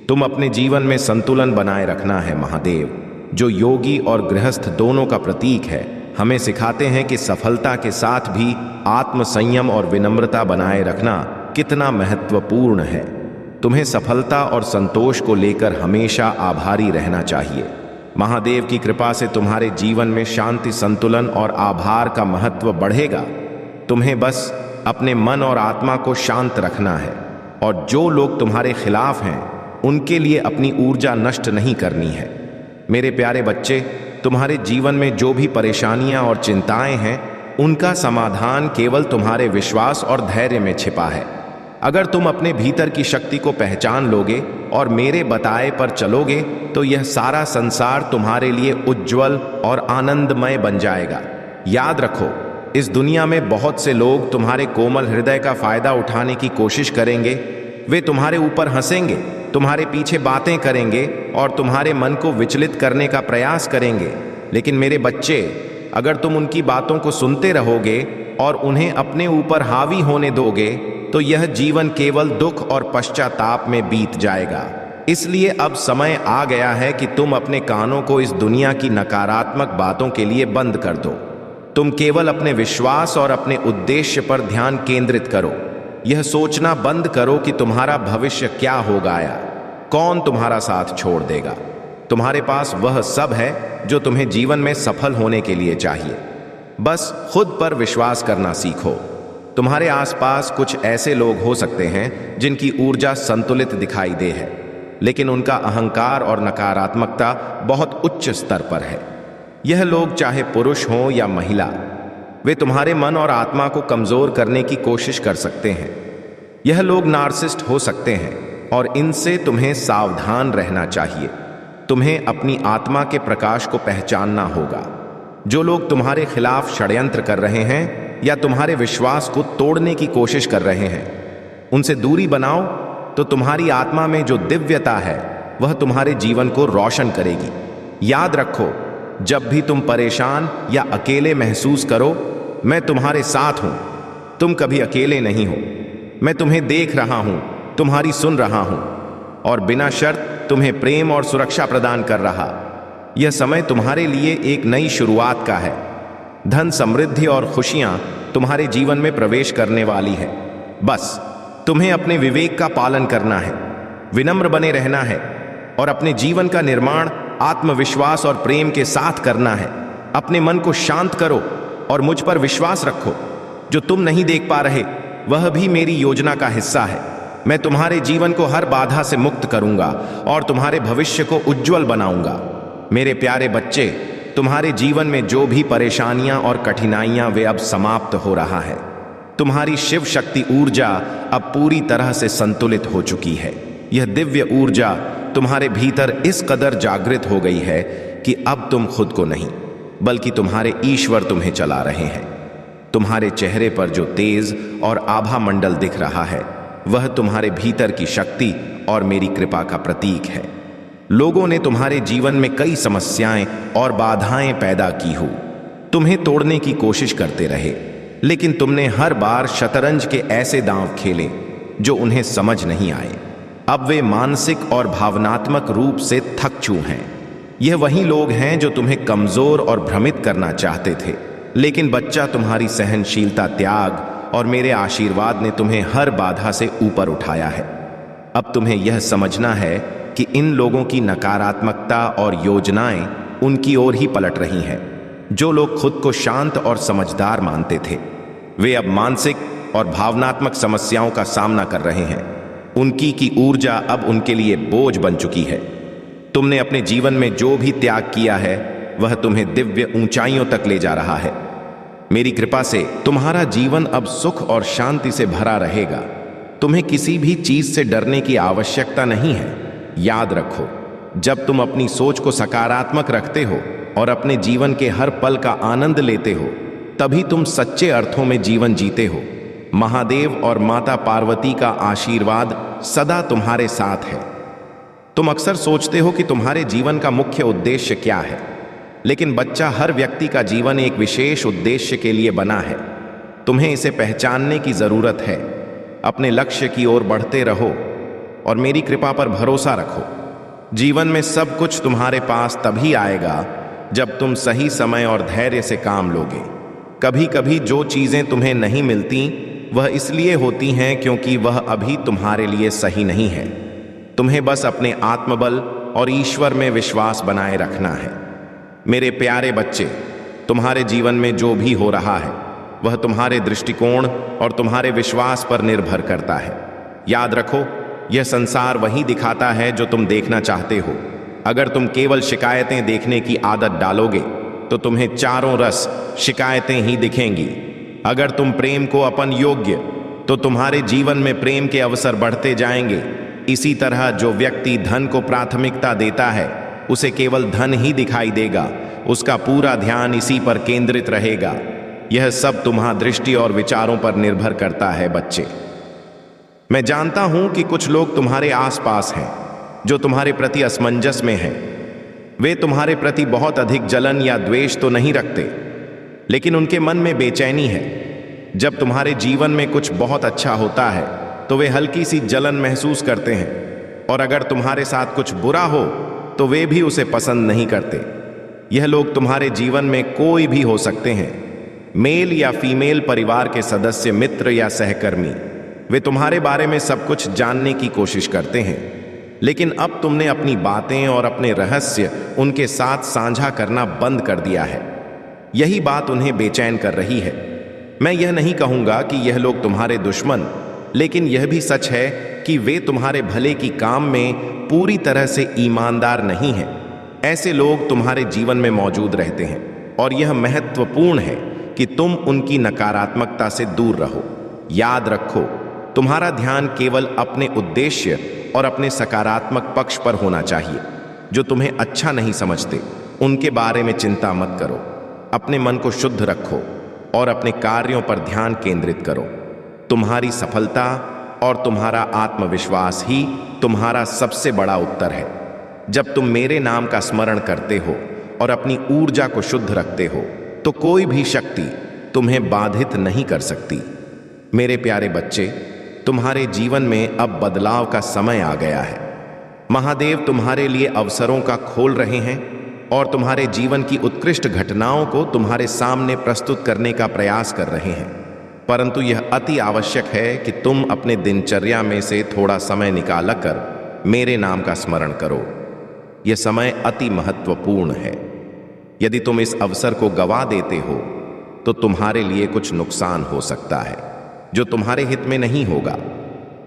तुम अपने जीवन में संतुलन बनाए रखना है। महादेव, जो योगी और गृहस्थ दोनों का प्रतीक है, हमें सिखाते हैं कि सफलता के साथ भी आत्मसंयम और विनम्रता बनाए रखना कितना महत्वपूर्ण है। तुम्हें सफलता और संतोष को लेकर हमेशा आभारी रहना चाहिए। महादेव की कृपा से तुम्हारे जीवन में शांति, संतुलन और आभार का महत्व बढ़ेगा। तुम्हें बस अपने मन और आत्मा को शांत रखना है और जो लोग तुम्हारे खिलाफ हैं उनके लिए अपनी ऊर्जा नष्ट नहीं करनी है। मेरे प्यारे बच्चे, तुम्हारे जीवन में जो भी परेशानियां और चिंताएं हैं, उनका समाधान केवल तुम्हारे विश्वास और धैर्य में छिपा है। अगर तुम अपने भीतर की शक्ति को पहचान लोगे और मेरे बताए पर चलोगे तो यह सारा संसार तुम्हारे लिए उज्जवल और आनंदमय बन जाएगा। याद रखो, इस दुनिया में बहुत से लोग तुम्हारे कोमल हृदय का फायदा उठाने की कोशिश करेंगे। वे तुम्हारे ऊपर हंसेंगे, तुम्हारे पीछे बातें करेंगे और तुम्हारे मन को विचलित करने का प्रयास करेंगे। लेकिन मेरे बच्चे, अगर तुम उनकी बातों को सुनते रहोगे और उन्हें अपने ऊपर हावी होने दोगे तो यह जीवन केवल दुख और पश्चाताप में बीत जाएगा। इसलिए अब समय आ गया है कि तुम अपने कानों को इस दुनिया की नकारात्मक बातों के लिए बंद कर दो। तुम केवल अपने विश्वास और अपने उद्देश्य पर ध्यान केंद्रित करो। यह सोचना बंद करो कि तुम्हारा भविष्य क्या होगा या कौन तुम्हारा साथ छोड़ देगा। तुम्हारे पास वह सब है जो तुम्हें जीवन में सफल होने के लिए चाहिए। बस खुद पर विश्वास करना सीखो। तुम्हारे आसपास कुछ ऐसे लोग हो सकते हैं जिनकी ऊर्जा संतुलित दिखाई दे है, लेकिन उनका अहंकार और नकारात्मकता बहुत उच्च स्तर पर है। यह लोग चाहे पुरुष हों या महिला, वे तुम्हारे मन और आत्मा को कमजोर करने की कोशिश कर सकते हैं। यह लोग नार्सिसिस्ट हो सकते हैं और इनसे तुम्हें सावधान रहना चाहिए। तुम्हें अपनी आत्मा के प्रकाश को पहचानना होगा। जो लोग तुम्हारे खिलाफ षड्यंत्र कर रहे हैं या तुम्हारे विश्वास को तोड़ने की कोशिश कर रहे हैं, उनसे दूरी बनाओ तो तुम्हारी आत्मा में जो दिव्यता है वह तुम्हारे जीवन को रोशन करेगी। याद रखो, जब भी तुम परेशान या अकेले महसूस करो, मैं तुम्हारे साथ हूं। तुम कभी अकेले नहीं हो। मैं तुम्हें देख रहा हूं, तुम्हारी सुन रहा हूं और बिना शर्त तुम्हें प्रेम और सुरक्षा प्रदान कर रहा। यह समय तुम्हारे लिए एक नई शुरुआत का है। धन, समृद्धि और खुशियां तुम्हारे जीवन में प्रवेश करने वाली है। बस तुम्हें अपने विवेक का पालन करना है, विनम्र बने रहना है और अपने जीवन का निर्माण आत्मविश्वास और प्रेम के साथ करना है। अपने मन को शांत करो और मुझ पर विश्वास रखो। जो तुम नहीं देख पा रहे वह भी मेरी योजना का हिस्सा है। मैं तुम्हारे जीवन को हर बाधा से मुक्त करूंगा और तुम्हारे भविष्य को उज्जवल बनाऊंगा। मेरे प्यारे बच्चे, तुम्हारे जीवन में जो भी परेशानियां और कठिनाइयां, वे अब समाप्त हो रहा है। तुम्हारी शिव शक्ति ऊर्जा अब पूरी तरह से संतुलित हो चुकी है। यह दिव्य ऊर्जा तुम्हारे भीतर इस कदर जागृत हो गई है कि अब तुम खुद को नहीं, बल्कि तुम्हारे ईश्वर तुम्हें चला रहे हैं। तुम्हारे चेहरे पर जो तेज और आभा मंडल दिख रहा है वह तुम्हारे भीतर की शक्ति और मेरी कृपा का प्रतीक है। लोगों ने तुम्हारे जीवन में कई समस्याएं और बाधाएं पैदा की हो, तुम्हें तोड़ने की कोशिश करते रहे, लेकिन तुमने हर बार शतरंज के ऐसे दांव खेले जो उन्हें समझ नहीं आए। अब वे मानसिक और भावनात्मक रूप से थक चुके हैं। यह वही लोग हैं जो तुम्हें कमजोर और भ्रमित करना चाहते थे, लेकिन बच्चा, तुम्हारी सहनशीलता, त्याग और मेरे आशीर्वाद ने तुम्हें हर बाधा से ऊपर उठाया है। अब तुम्हें यह समझना है कि इन लोगों की नकारात्मकता और योजनाएं उनकी ओर ही पलट रही हैं। जो लोग खुद को शांत और समझदार मानते थे, वे अब मानसिक और भावनात्मक समस्याओं का सामना कर रहे हैं। उनकी की ऊर्जा अब उनके लिए बोझ बन चुकी है। तुमने अपने जीवन में जो भी त्याग किया है, वह तुम्हें दिव्य ऊंचाइयों तक ले जा रहा है। मेरी कृपा से तुम्हारा जीवन अब सुख और शांति से भरा रहेगा। तुम्हें किसी भी चीज से डरने की आवश्यकता नहीं है। याद रखो, जब तुम अपनी सोच को सकारात्मक रखते हो और अपने जीवन के हर पल का आनंद लेते हो, तभी तुम सच्चे अर्थों में जीवन जीते हो। महादेव और माता पार्वती का आशीर्वाद सदा तुम्हारे साथ है। तुम अक्सर सोचते हो कि तुम्हारे जीवन का मुख्य उद्देश्य क्या है, लेकिन बच्चा, हर व्यक्ति का जीवन एक विशेष उद्देश्य के लिए बना है। तुम्हें इसे पहचानने की जरूरत है। अपने लक्ष्य की ओर बढ़ते रहो और मेरी कृपा पर भरोसा रखो। जीवन में सब कुछ तुम्हारे पास तभी आएगा जब तुम सही समय और धैर्य से काम लोगे। कभी कभी जो चीजें तुम्हें नहीं मिलती, वह इसलिए होती हैं क्योंकि वह अभी तुम्हारे लिए सही नहीं है। तुम्हें बस अपने आत्मबल और ईश्वर में विश्वास बनाए रखना है। मेरे प्यारे बच्चे, तुम्हारे जीवन में जो भी हो रहा है, वह तुम्हारे दृष्टिकोण और तुम्हारे विश्वास पर निर्भर करता है। याद रखो, यह संसार वही दिखाता है जो तुम देखना चाहते हो। अगर तुम केवल शिकायतें देखने की आदत डालोगे, तो तुम्हें चारों रस शिकायतें ही दिखेंगी। अगर तुम प्रेम को अपन योग्य, तो तुम्हारे जीवन में प्रेम के अवसर बढ़ते जाएंगे। इसी तरह जो व्यक्ति धन को प्राथमिकता देता है, उसे केवल धन ही दिखाई देगा। उसका पूरा ध्यान इसी पर केंद्रित रहेगा। यह सब तुम्हारी दृष्टि और विचारों पर निर्भर करता है बच्चे। मैं जानता हूं कि कुछ लोग तुम्हारे आसपास हैं जो तुम्हारे प्रति असमंजस में हैं। वे तुम्हारे प्रति बहुत अधिक जलन या द्वेष तो नहीं रखते, लेकिन उनके मन में बेचैनी है। जब तुम्हारे जीवन में कुछ बहुत अच्छा होता है, तो वे हल्की सी जलन महसूस करते हैं, और अगर तुम्हारे साथ कुछ बुरा हो, तो वे भी उसे पसंद नहीं करते। यह लोग तुम्हारे जीवन में कोई भी हो सकते हैं, मेल या फीमेल परिवार के सदस्य, मित्र या सहकर्मी। वे तुम्हारे बारे में सब कुछ जानने की कोशिश करते हैं, लेकिन अब तुमने अपनी बातें और अपने रहस्य उनके साथ साझा करना बंद कर दिया है। यही बात उन्हें बेचैन कर रही है। मैं यह नहीं कहूंगा कि यह लोग तुम्हारे दुश्मन, लेकिन यह भी सच है कि वे तुम्हारे भले की काम में पूरी तरह से ईमानदार नहीं हैं। ऐसे लोग तुम्हारे जीवन में मौजूद रहते हैं, और यह महत्वपूर्ण है कि तुम उनकी नकारात्मकता से दूर रहो। याद रखो, तुम्हारा ध्यान केवल अपने उद्देश्य और अपने सकारात्मक पक्ष पर होना चाहिए। जो तुम्हें अच्छा नहीं समझते, उनके बारे में चिंता मत करो। अपने मन को शुद्ध रखो और अपने कार्यों पर ध्यान केंद्रित करो। तुम्हारी सफलता और तुम्हारा आत्मविश्वास ही तुम्हारा सबसे बड़ा उत्तर है। जब तुम मेरे नाम का स्मरण करते हो और अपनी ऊर्जा को शुद्ध रखते हो, तो कोई भी शक्ति तुम्हें बाधित नहीं कर सकती। मेरे प्यारे बच्चे, तुम्हारे जीवन में अब बदलाव का समय आ गया है। महादेव तुम्हारे लिए अवसरों का खोल रहे हैं और तुम्हारे जीवन की उत्कृष्ट घटनाओं को तुम्हारे सामने प्रस्तुत करने का प्रयास कर रहे हैं। परंतु यह अति आवश्यक है कि तुम अपने दिनचर्या में से थोड़ा समय निकालकर मेरे नाम का स्मरण करो। यह समय अति महत्वपूर्ण है। यदि तुम इस अवसर को गवा देते हो, तो तुम्हारे लिए कुछ नुकसान हो सकता है जो तुम्हारे हित में नहीं होगा।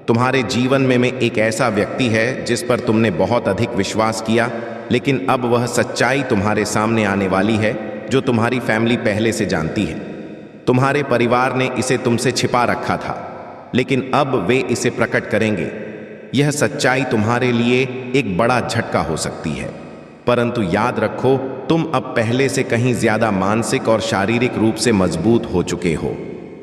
तुम्हारे जीवन में एक ऐसा व्यक्ति है जिस पर तुमने बहुत अधिक विश्वास किया, लेकिन अब वह सच्चाई तुम्हारे सामने आने वाली है जो तुम्हारी फैमिली पहले से जानती है। तुम्हारे परिवार ने इसे तुमसे छिपा रखा था, लेकिन अब वे इसे प्रकट करेंगे। यह सच्चाई तुम्हारे लिए एक बड़ा झटका हो सकती है, परंतु याद रखो, तुम अब पहले से कहीं ज्यादा मानसिक और शारीरिक रूप से मजबूत हो चुके हो।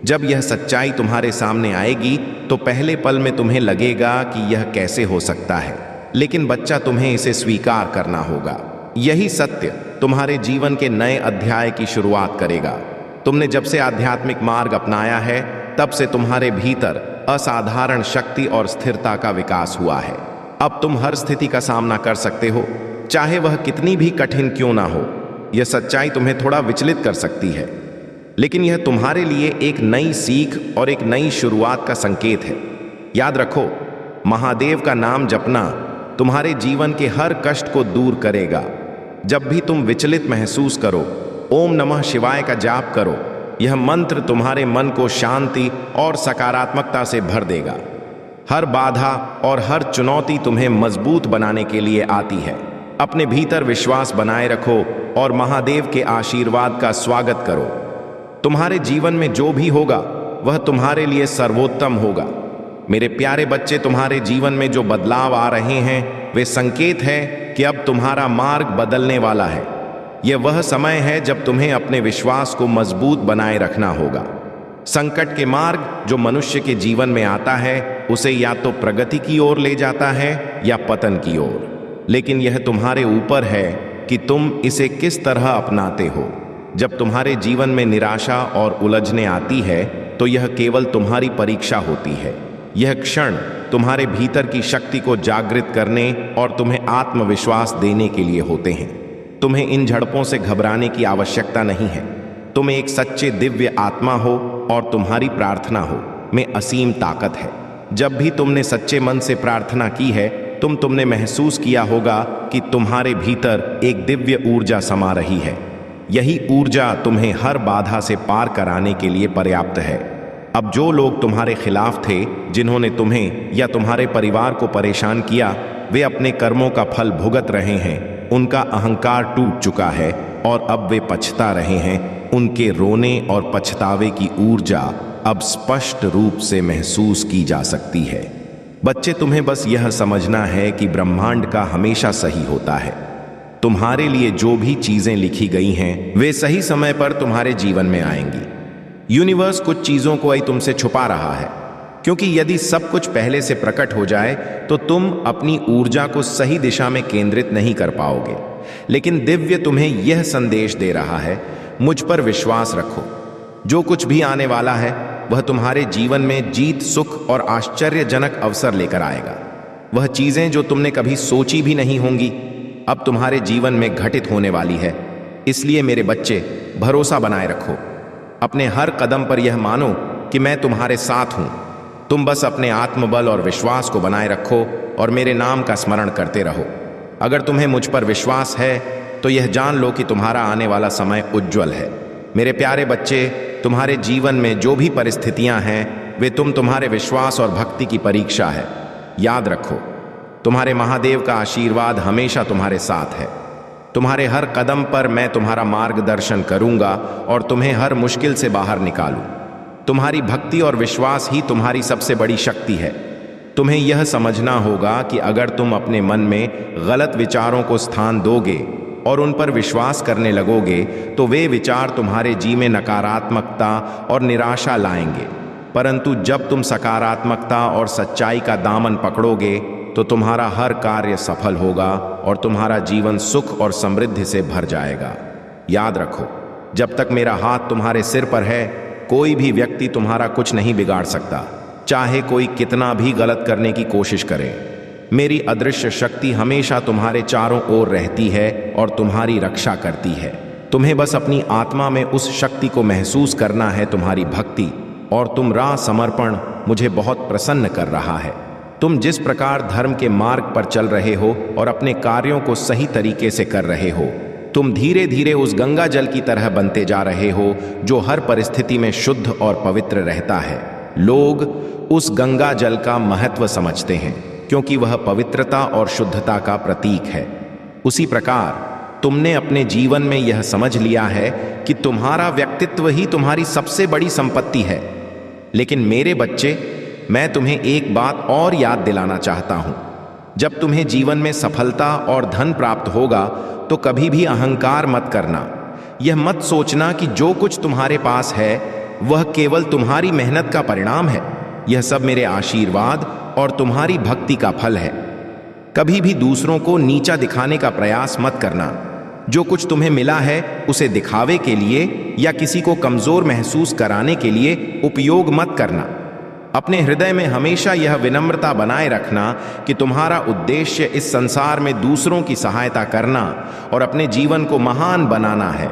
जब यह सच्चाई तुम्हारे सामने आएगी, तो पहले पल में तुम्हें लगेगा कि यह कैसे हो सकता है, लेकिन बच्चा, तुम्हें इसे स्वीकार करना होगा। यही सत्य तुम्हारे जीवन के नए अध्याय की शुरुआत करेगा। तुमने जब से आध्यात्मिक मार्ग अपनाया है, तब से तुम्हारे भीतर असाधारण शक्ति और स्थिरता का विकास हुआ है। अब तुम हर स्थिति का सामना कर सकते हो, चाहे वह कितनी भी कठिन क्यों ना हो। यह सच्चाई तुम्हें थोड़ा विचलित कर सकती है, लेकिन यह तुम्हारे लिए एक नई सीख और एक नई शुरुआत का संकेत है। याद रखो, महादेव का नाम जपना तुम्हारे जीवन के हर कष्ट को दूर करेगा। जब भी तुम विचलित महसूस करो, ओम नमः शिवाय का जाप करो। यह मंत्र तुम्हारे मन को शांति और सकारात्मकता से भर देगा। हर बाधा और हर चुनौती तुम्हें मजबूत बनाने के लिए आती है। अपने भीतर विश्वास बनाए रखो और महादेव के आशीर्वाद का स्वागत करो। तुम्हारे जीवन में जो भी होगा वह तुम्हारे लिए सर्वोत्तम होगा। मेरे प्यारे बच्चे, तुम्हारे जीवन में जो बदलाव आ रहे हैं वे संकेत है कि अब तुम्हारा मार्ग बदलने वाला है। यह वह समय है जब तुम्हें अपने विश्वास को मजबूत बनाए रखना होगा। संकट के मार्ग जो मनुष्य के जीवन में आता है उसे या तो प्रगति की ओर ले जाता है या पतन की ओर, लेकिन यह तुम्हारे ऊपर है कि तुम इसे किस तरह अपनाते हो। जब तुम्हारे जीवन में निराशा और उलझने आती है तो यह केवल तुम्हारी परीक्षा होती है। यह क्षण तुम्हारे भीतर की शक्ति को जागृत करने और तुम्हें आत्मविश्वास देने के लिए होते हैं। तुम्हें इन झड़पों से घबराने की आवश्यकता नहीं है। तुम एक सच्चे दिव्य आत्मा हो और तुम्हारी प्रार्थना हो में असीम ताकत है। जब भी तुमने सच्चे मन से प्रार्थना की है तुमने महसूस किया होगा कि तुम्हारे भीतर एक दिव्य ऊर्जा समा रही है। यही ऊर्जा तुम्हें हर बाधा से पार कराने के लिए पर्याप्त है। अब जो लोग तुम्हारे खिलाफ थे, जिन्होंने तुम्हें या तुम्हारे परिवार को परेशान किया, वे अपने कर्मों का फल भुगत रहे हैं। उनका अहंकार टूट चुका है और अब वे पछता रहे हैं। उनके रोने और पछतावे की ऊर्जा अब स्पष्ट रूप से महसूस की जा सकती है। बच्चे, तुम्हें बस यह समझना है कि ब्रह्मांड का हमेशा सही होता है। तुम्हारे लिए जो भी चीजें लिखी गई हैं वे सही समय पर तुम्हारे जीवन में आएंगी। यूनिवर्स कुछ चीजों को ही तुमसे छुपा रहा है, क्योंकि यदि सब कुछ पहले से प्रकट हो जाए तो तुम अपनी ऊर्जा को सही दिशा में केंद्रित नहीं कर पाओगे। लेकिन दिव्य तुम्हें यह संदेश दे रहा है, मुझ पर विश्वास रखो। जो कुछ भी आने वाला है वह तुम्हारे जीवन में जीत, सुख और आश्चर्यजनक अवसर लेकर आएगा। वह चीजें जो तुमने कभी सोची भी नहीं होंगी अब तुम्हारे जीवन में घटित होने वाली है। इसलिए मेरे बच्चे, भरोसा बनाए रखो। अपने हर कदम पर यह मानो कि मैं तुम्हारे साथ हूं। तुम बस अपने आत्मबल और विश्वास को बनाए रखो और मेरे नाम का स्मरण करते रहो। अगर तुम्हें मुझ पर विश्वास है तो यह जान लो कि तुम्हारा आने वाला समय उज्जवल है। मेरे प्यारे बच्चे, तुम्हारे जीवन में जो भी परिस्थितियां हैं वे तुम्हारे विश्वास और भक्ति की परीक्षा है। याद रखो, तुम्हारे महादेव का आशीर्वाद हमेशा तुम्हारे साथ है। तुम्हारे हर कदम पर मैं तुम्हारा मार्गदर्शन करूंगा और तुम्हें हर मुश्किल से बाहर निकालूं। तुम्हारी भक्ति और विश्वास ही तुम्हारी सबसे बड़ी शक्ति है। तुम्हें यह समझना होगा कि अगर तुम अपने मन में गलत विचारों को स्थान दोगे और उन पर विश्वास करने लगोगे तो वे विचार तुम्हारे जी में नकारात्मकता और निराशा लाएंगे। परंतु जब तुम सकारात्मकता और सच्चाई का दामन पकड़ोगे तो तुम्हारा हर कार्य सफल होगा और तुम्हारा जीवन सुख और समृद्धि से भर जाएगा। याद रखो, जब तक मेरा हाथ तुम्हारे सिर पर है कोई भी व्यक्ति तुम्हारा कुछ नहीं बिगाड़ सकता, चाहे कोई कितना भी गलत करने की कोशिश करे। मेरी अदृश्य शक्ति हमेशा तुम्हारे चारों ओर रहती है और तुम्हारी रक्षा करती है। तुम्हें बस अपनी आत्मा में उस शक्ति को महसूस करना है। तुम्हारी भक्ति और तुम राह समर्पण मुझे बहुत प्रसन्न कर रहा है। तुम जिस प्रकार धर्म के मार्ग पर चल रहे हो और अपने कार्यों को सही तरीके से कर रहे हो, तुम धीरे धीरे उस गंगा जल की तरह बनते जा रहे हो जो हर परिस्थिति में शुद्ध और पवित्र रहता है। लोग उस गंगा जल का महत्व समझते हैं क्योंकि वह पवित्रता और शुद्धता का प्रतीक है। उसी प्रकार तुमने अपने जीवन में यह समझ लिया है कि तुम्हारा व्यक्तित्व ही तुम्हारी सबसे बड़ी संपत्ति है। लेकिन मेरे बच्चे, मैं तुम्हें एक बात और याद दिलाना चाहता हूं। जब तुम्हें जीवन में सफलता और धन प्राप्त होगा तो कभी भी अहंकार मत करना। यह मत सोचना कि जो कुछ तुम्हारे पास है वह केवल तुम्हारी मेहनत का परिणाम है। यह सब मेरे आशीर्वाद और तुम्हारी भक्ति का फल है। कभी भी दूसरों को नीचा दिखाने का प्रयास मत करना। जो कुछ तुम्हें मिला है उसे दिखावे के लिए या किसी को कमजोर महसूस कराने के लिए उपयोग मत करना। अपने हृदय में हमेशा यह विनम्रता बनाए रखना कि तुम्हारा उद्देश्य इस संसार में दूसरों की सहायता करना और अपने जीवन को महान बनाना है।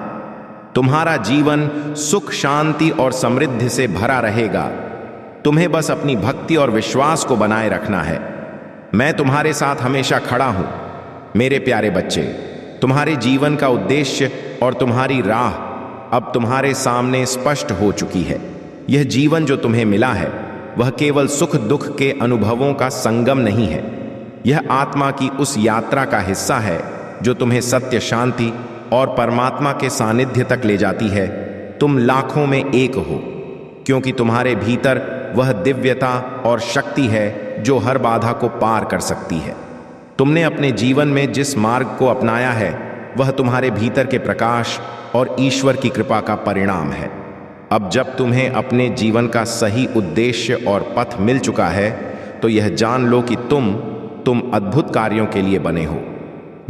तुम्हारा जीवन सुख, शांति और समृद्धि से भरा रहेगा। तुम्हें बस अपनी भक्ति और विश्वास को बनाए रखना है। मैं तुम्हारे साथ हमेशा खड़ा हूं। मेरे प्यारे बच्चे, तुम्हारे जीवन का उद्देश्य और तुम्हारी राह अब तुम्हारे सामने स्पष्ट हो चुकी है। यह जीवन जो तुम्हें मिला है वह केवल सुख दुख के अनुभवों का संगम नहीं है। यह आत्मा की उस यात्रा का हिस्सा है जो तुम्हें सत्य, शांति और परमात्मा के सानिध्य तक ले जाती है। तुम लाखों में एक हो, क्योंकि तुम्हारे भीतर वह दिव्यता और शक्ति है जो हर बाधा को पार कर सकती है। तुमने अपने जीवन में जिस मार्ग को अपनाया है वह तुम्हारे भीतर के प्रकाश और ईश्वर की कृपा का परिणाम है। अब जब तुम्हें अपने जीवन का सही उद्देश्य और पथ मिल चुका है तो यह जान लो कि तुम अद्भुत कार्यों के लिए बने हो।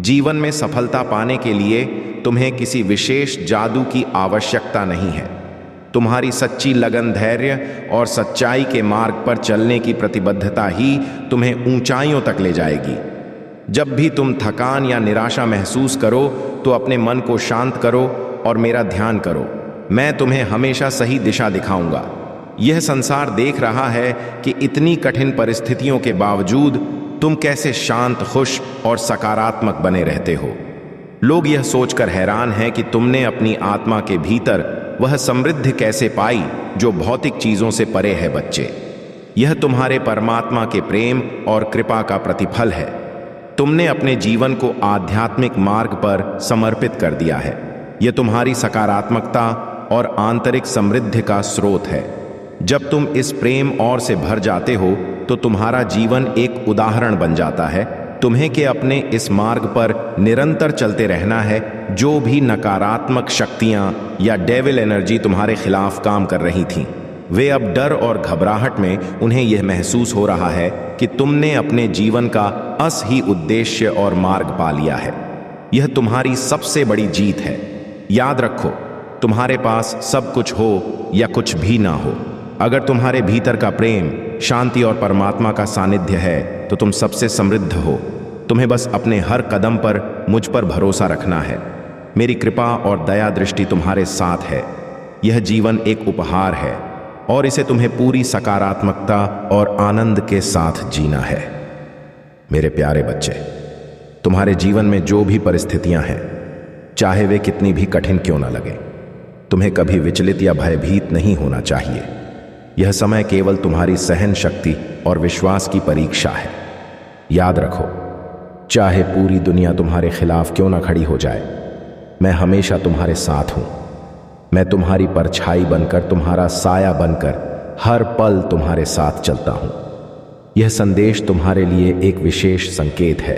जीवन में सफलता पाने के लिए तुम्हें किसी विशेष जादू की आवश्यकता नहीं है। तुम्हारी सच्ची लगन, धैर्य और सच्चाई के मार्ग पर चलने की प्रतिबद्धता ही तुम्हें ऊंचाइयों तक ले जाएगी। जब भी तुम थकान या निराशा महसूस करो तो अपने मन को शांत करो और मेरा ध्यान करो। मैं तुम्हें हमेशा सही दिशा दिखाऊंगा। यह संसार देख रहा है कि इतनी कठिन परिस्थितियों के बावजूद तुम कैसे शांत, खुश और सकारात्मक बने रहते हो। लोग यह सोचकर हैरान हैं कि तुमने अपनी आत्मा के भीतर वह समृद्धि कैसे पाई जो भौतिक चीजों से परे है। बच्चे, यह तुम्हारे परमात्मा के प्रेम और कृपा का प्रतिफल है। तुमने अपने जीवन को आध्यात्मिक मार्ग पर समर्पित कर दिया है। यह तुम्हारी सकारात्मकता और आंतरिक समृद्धि का स्रोत है। जब तुम इस प्रेम और से भर जाते हो तो तुम्हारा जीवन एक उदाहरण बन जाता है। तुम्हें के अपने इस मार्ग पर निरंतर चलते रहना है। जो भी नकारात्मक शक्तियां या डेविल एनर्जी तुम्हारे खिलाफ काम कर रही थीं, वे अब डर और घबराहट में उन्हें यह महसूस हो रहा है कि तुमने अपने जीवन का असली उद्देश्य और मार्ग पा लिया है। यह तुम्हारी सबसे बड़ी जीत है। याद रखो, तुम्हारे पास सब कुछ हो या कुछ भी ना हो, अगर तुम्हारे भीतर का प्रेम, शांति और परमात्मा का सानिध्य है तो तुम सबसे समृद्ध हो। तुम्हें बस अपने हर कदम पर मुझ पर भरोसा रखना है। मेरी कृपा और दया दृष्टि तुम्हारे साथ है। यह जीवन एक उपहार है और इसे तुम्हें पूरी सकारात्मकता और आनंद के साथ जीना है। मेरे प्यारे बच्चे, तुम्हारे जीवन में जो भी परिस्थितियां हैं, चाहे वे कितनी भी कठिन क्यों ना लगे, तुम्हें कभी विचलित या भयभीत नहीं होना चाहिए। यह समय केवल तुम्हारी सहन शक्ति और विश्वास की परीक्षा है। याद रखो, चाहे पूरी दुनिया तुम्हारे खिलाफ क्यों ना खड़ी हो जाए, मैं हमेशा तुम्हारे साथ हूं। मैं तुम्हारी परछाई बनकर, तुम्हारा साया बनकर हर पल तुम्हारे साथ चलता हूं। यह संदेश तुम्हारे लिए एक विशेष संकेत है।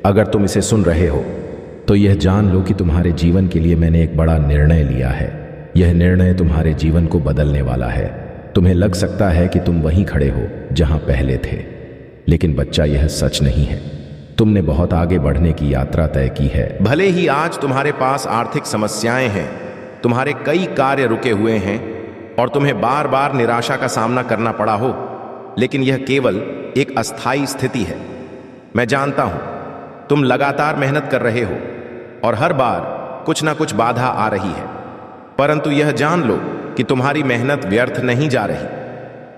अगर तुम इसे सुन रहे हो तो यह जान लो कि तुम्हारे जीवन के लिए मैंने एक बड़ा निर्णय लिया है। यह निर्णय तुम्हारे जीवन को बदलने वाला है। तुम्हें लग सकता है कि तुम वहीं खड़े हो जहां पहले थे, लेकिन बच्चा, यह सच नहीं है। तुमने बहुत आगे बढ़ने की यात्रा तय की है। भले ही आज तुम्हारे पास आर्थिक समस्याएं हैं, तुम्हारे कई कार्य रुके हुए हैं और तुम्हें बार बार निराशा का सामना करना पड़ा हो, लेकिन यह केवल एक अस्थायी स्थिति है। मैं जानता हूं तुम लगातार मेहनत कर रहे हो और हर बार कुछ ना कुछ बाधा आ रही है, परंतु यह जान लो कि तुम्हारी मेहनत व्यर्थ नहीं जा रही।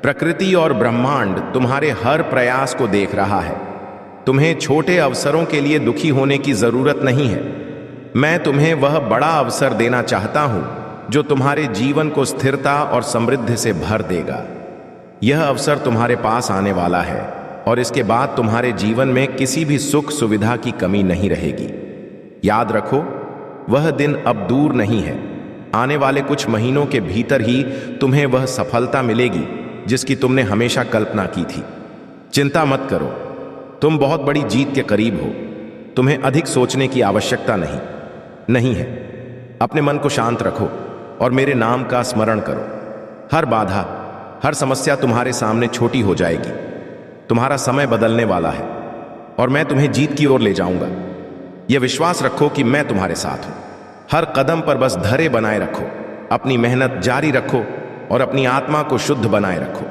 प्रकृति और ब्रह्मांड तुम्हारे हर प्रयास को देख रहा है। तुम्हें छोटे अवसरों के लिए दुखी होने की जरूरत नहीं है। मैं तुम्हें वह बड़ा अवसर देना चाहता हूं जो तुम्हारे जीवन को स्थिरता और समृद्धि से भर देगा। यह अवसर तुम्हारे पास आने वाला है और इसके बाद तुम्हारे जीवन में किसी भी सुख सुविधा की कमी नहीं रहेगी। याद रखो, वह दिन अब दूर नहीं है। आने वाले कुछ महीनों के भीतर ही तुम्हें वह सफलता मिलेगी जिसकी तुमने हमेशा कल्पना की थी। चिंता मत करो, तुम बहुत बड़ी जीत के करीब हो। तुम्हें अधिक सोचने की आवश्यकता नहीं है। अपने मन को शांत रखो और मेरे नाम का स्मरण करो। हर बाधा, हर समस्या तुम्हारे सामने छोटी हो जाएगी। तुम्हारा समय बदलने वाला है और मैं तुम्हें जीत की ओर ले जाऊंगा। यह विश्वास रखो कि मैं तुम्हारे साथ हूं। हर कदम पर बस धैर्य बनाए रखो, अपनी मेहनत जारी रखो और अपनी आत्मा को शुद्ध बनाए रखो।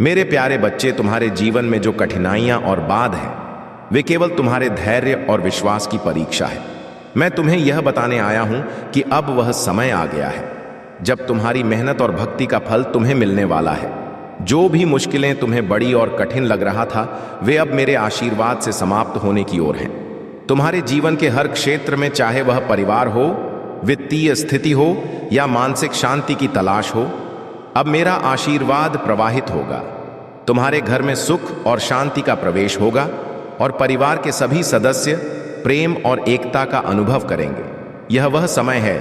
मेरे प्यारे बच्चे, तुम्हारे जीवन में जो कठिनाइयां और बाध हैं, वे केवल तुम्हारे धैर्य और विश्वास की परीक्षा है। मैं तुम्हें यह बताने आया हूं कि अब वह समय आ गया है जब तुम्हारी मेहनत और भक्ति का फल तुम्हें मिलने वाला है। जो भी मुश्किलें तुम्हें बड़ी और कठिन लग रहा था, वे अब मेरे आशीर्वाद से समाप्त होने की ओर हैं। तुम्हारे जीवन के हर क्षेत्र में, चाहे वह परिवार हो, वित्तीय स्थिति हो या मानसिक शांति की तलाश हो, अब मेरा आशीर्वाद प्रवाहित होगा। तुम्हारे घर में सुख और शांति का प्रवेश होगा और परिवार के सभी सदस्य प्रेम और एकता का अनुभव करेंगे। यह वह समय है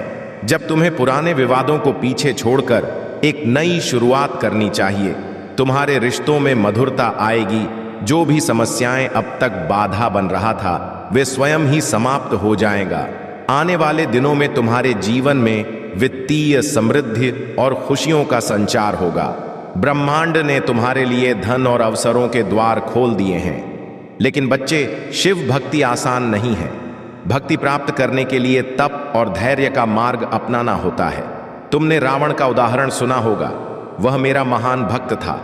जब तुम्हें पुराने विवादों को पीछे छोड़कर एक नई शुरुआत करनी चाहिए। तुम्हारे रिश्तों में मधुरता आएगी। जो भी समस्याएं अब तक बाधा बन रहा था, वे स्वयं ही समाप्त हो जाएगा। आने वाले दिनों में तुम्हारे जीवन में वित्तीय समृद्धि और खुशियों का संचार होगा। ब्रह्मांड ने तुम्हारे लिए धन और अवसरों के द्वार खोल दिए हैं। लेकिन बच्चे, शिव भक्ति आसान नहीं है। भक्ति प्राप्त करने के लिए तप और धैर्य का मार्ग अपनाना होता है। तुमने रावण का उदाहरण सुना होगा। वह मेरा महान भक्त था।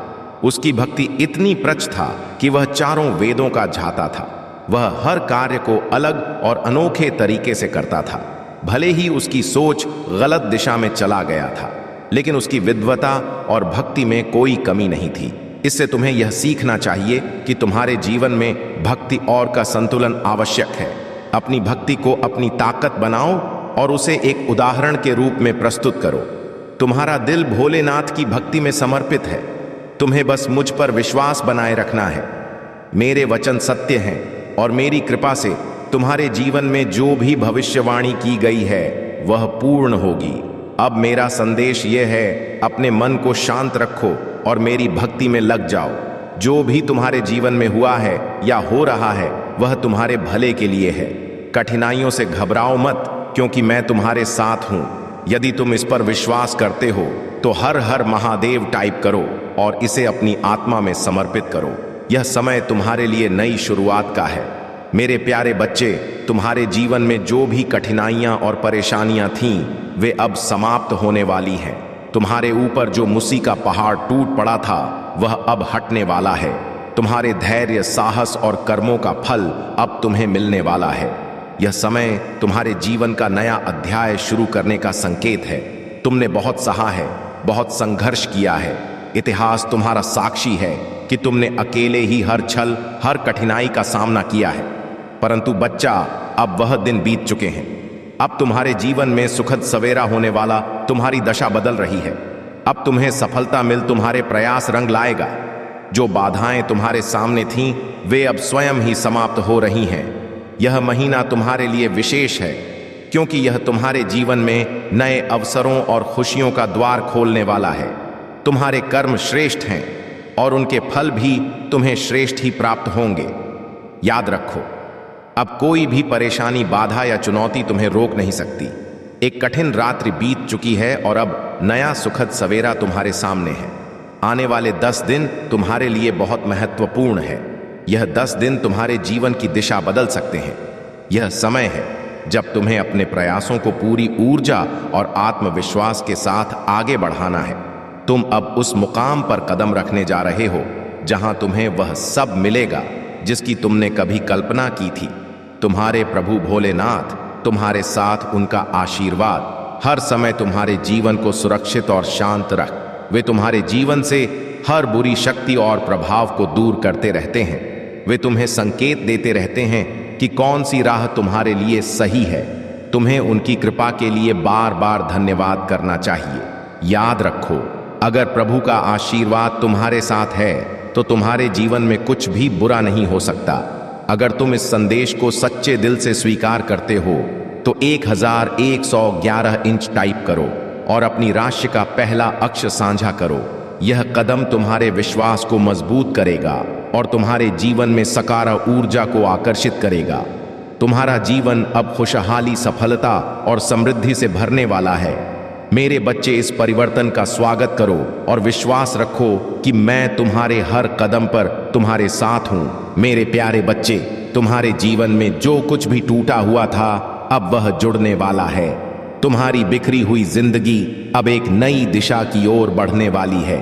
उसकी भक्ति इतनी प्रचुर था कि वह चारों वेदों का झाता था। वह हर कार्य को अलग और अनोखे तरीके से करता था। भले ही उसकी सोच गलत दिशा में चला गया था, लेकिन उसकी विद्वता और भक्ति में कोई कमी नहीं थी। इससे तुम्हें यह सीखना चाहिए कि तुम्हारे जीवन में भक्ति और का संतुलन आवश्यक है। अपनी भक्ति को अपनी ताकत बनाओ और उसे एक उदाहरण के रूप में प्रस्तुत करो। तुम्हारा दिल भोलेनाथ की भक्ति में समर्पित है। तुम्हें बस मुझ पर विश्वास बनाए रखना है। मेरे वचन सत्य हैं और मेरी कृपा से तुम्हारे जीवन में जो भी भविष्यवाणी की गई है वह पूर्ण होगी। अब मेरा संदेश यह है, अपने मन को शांत रखो और मेरी भक्ति में लग जाओ। जो भी तुम्हारे जीवन में हुआ है या हो रहा है, वह तुम्हारे भले के लिए है। कठिनाइयों से घबराओ मत, क्योंकि मैं तुम्हारे साथ हूं। यदि तुम इस पर विश्वास करते हो तो हर हर महादेव टाइप करो और इसे अपनी आत्मा में समर्पित करो। यह समय तुम्हारे लिए नई शुरुआत का है। मेरे प्यारे बच्चे, तुम्हारे जीवन में जो भी कठिनाइयां और परेशानियां थीं, वे अब समाप्त होने वाली हैं। तुम्हारे ऊपर जो मुसी का पहाड़ टूट पड़ा था, वह अब हटने वाला है। तुम्हारे धैर्य, साहस और कर्मों का फल अब तुम्हें मिलने वाला है। यह समय तुम्हारे जीवन का नया अध्याय शुरू करने का संकेत है। तुमने बहुत सहा है, बहुत संघर्ष किया है। इतिहास तुम्हारा साक्षी है कि तुमने अकेले ही हर छल, हर कठिनाई का सामना किया है। परंतु बच्चा, अब वह दिन बीत चुके हैं। अब तुम्हारे जीवन में सुखद सवेरा होने वाला। तुम्हारी दशा बदल रही है। अब तुम्हें सफलता मिल तुम्हारे प्रयास रंग लाएगा। जो बाधाएं तुम्हारे सामने थीं, वे अब स्वयं ही समाप्त हो रही हैं। यह महीना तुम्हारे लिए विशेष है, क्योंकि यह तुम्हारे जीवन में नए अवसरों और खुशियों का द्वार खोलने वाला है। तुम्हारे कर्म श्रेष्ठ हैं और उनके फल भी तुम्हें श्रेष्ठ ही प्राप्त होंगे। याद रखो, अब कोई भी परेशानी, बाधा या चुनौती तुम्हें रोक नहीं सकती। एक कठिन रात्रि बीत चुकी है और अब नया सुखद सवेरा तुम्हारे सामने है। आने वाले 10 दिन तुम्हारे लिए बहुत महत्वपूर्ण है। यह 10 दिन तुम्हारे जीवन की दिशा बदल सकते हैं। यह समय है जब तुम्हें अपने प्रयासों को पूरी ऊर्जा और आत्मविश्वास के साथ आगे बढ़ाना है। तुम अब उस मुकाम पर कदम रखने जा रहे हो जहां तुम्हें वह सब मिलेगा जिसकी तुमने कभी कल्पना की थी। तुम्हारे प्रभु भोलेनाथ तुम्हारे साथ, उनका आशीर्वाद हर समय तुम्हारे जीवन को सुरक्षित और शांत रख। वे तुम्हारे जीवन से हर बुरी शक्ति और प्रभाव को दूर करते रहते हैं। वे तुम्हें संकेत देते रहते हैं कि कौन सी राह तुम्हारे लिए सही है। तुम्हें उनकी कृपा के लिए बार बार धन्यवाद करना चाहिए। याद रखो, अगर प्रभु का आशीर्वाद तुम्हारे साथ है तो तुम्हारे जीवन में कुछ भी बुरा नहीं हो सकता। अगर तुम इस संदेश को सच्चे दिल से स्वीकार करते हो तो 1111 इंच टाइप करो और अपनी राशि का पहला अक्षर साझा करो। यह कदम तुम्हारे विश्वास को मजबूत करेगा और तुम्हारे जीवन में सकारात्मक ऊर्जा को आकर्षित करेगा। तुम्हारा जीवन अब खुशहाली, सफलता और समृद्धि से भरने वाला है। मेरे बच्चे, इस परिवर्तन का स्वागत करो और विश्वास रखो कि मैं तुम्हारे हर कदम पर तुम्हारे साथ हूं। मेरे प्यारे बच्चे, तुम्हारे जीवन में जो कुछ भी टूटा हुआ था, अब वह जुड़ने वाला है। तुम्हारी बिखरी हुई जिंदगी अब एक नई दिशा की ओर बढ़ने वाली है।